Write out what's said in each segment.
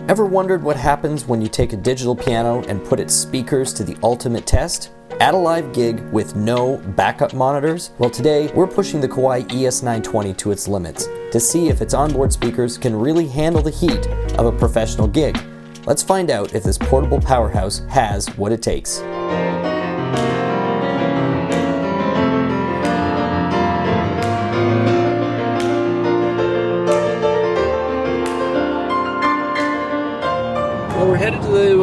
Ever wondered what happens when you take a digital piano and put its speakers to the ultimate test? At a live gig with no backup monitors? Well, today we're pushing the Kawai ES920 to its limits to see if its onboard speakers can really handle the heat of a professional gig. Let's find out if this portable powerhouse has what it takes. Well, we're headed to the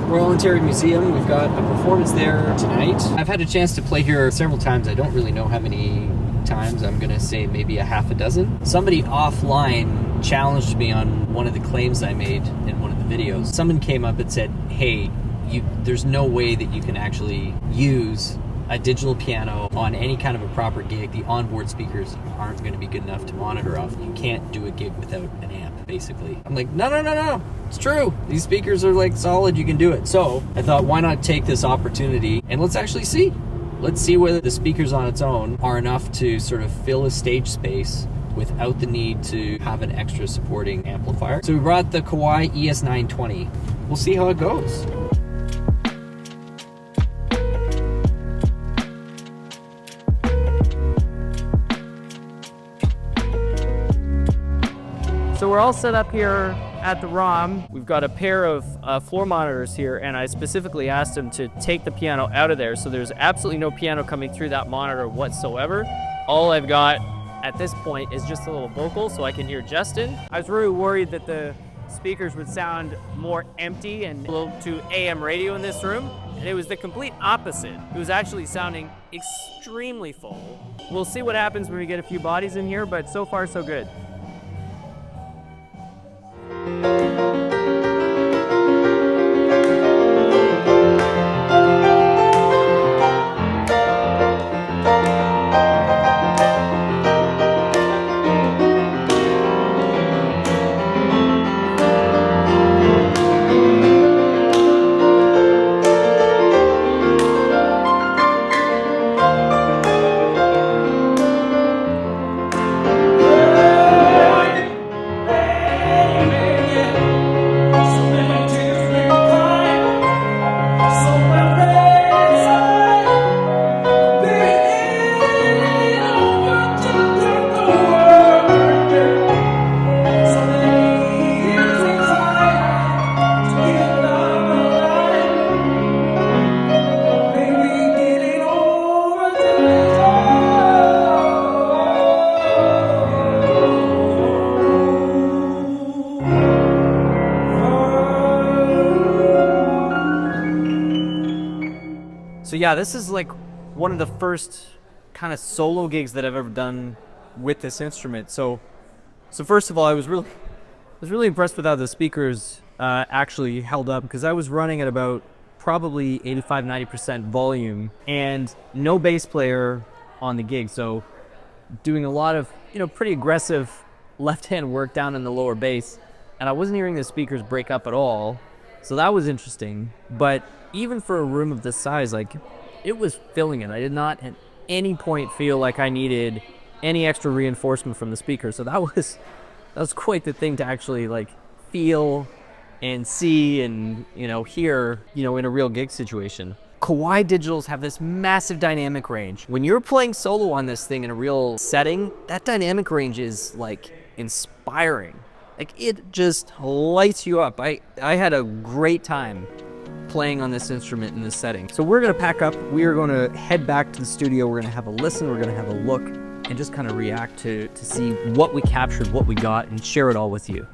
Royal Ontario Museum. We've got a performance there tonight. I've had a chance to play here several times. I don't really know how many times. I'm gonna say maybe a half a dozen. Somebody offline challenged me on one of the claims I made in one of the videos. Someone came up and said, hey, there's no way that you can actually use a digital piano on any kind of a proper gig. The onboard speakers aren't going to be good enough to monitor off. You can't do a gig without an amp, basically. I'm like, no, it's true. These speakers are like solid, you can do it. So I thought, why not take this opportunity and let's actually see. Let's see whether the speakers on its own are enough to sort of fill a stage space without the need to have an extra supporting amplifier. So we brought the Kawai ES920. We'll see how it goes. So we're all set up here at the ROM. We've got a pair of floor monitors here, and I specifically asked them to take the piano out of there, so there's absolutely no piano coming through that monitor whatsoever. All I've got at this point is just a little vocal so I can hear Justin. I was really worried that the speakers would sound more empty and a little too AM radio in this room, and it was the complete opposite. It was actually sounding extremely full. We'll see what happens when we get a few bodies in here, but so far so good. So yeah, this is like one of the first kind of solo gigs that I've ever done with this instrument. So first of all, I was really impressed with how the speakers actually held up, because I was running at about probably 85-90% volume and no bass player on the gig. So doing a lot of, pretty aggressive left-hand work down in the lower bass, and I wasn't hearing the speakers break up at all. So that was interesting. But even for a room of this size, like, it was filling it. I did not at any point feel like I needed any extra reinforcement from the speaker. So that was quite the thing to actually like feel and see and hear in a real gig situation. Kawai digitals have this massive dynamic range. When you're playing solo on this thing in a real setting, that dynamic range is like inspiring. Like, it just lights you up. I had a great time playing on this instrument in this setting. So we're gonna pack up, we are gonna head back to the studio, we're gonna have a listen, we're gonna have a look, and just kind of react to see what we captured, what we got, and share it all with you.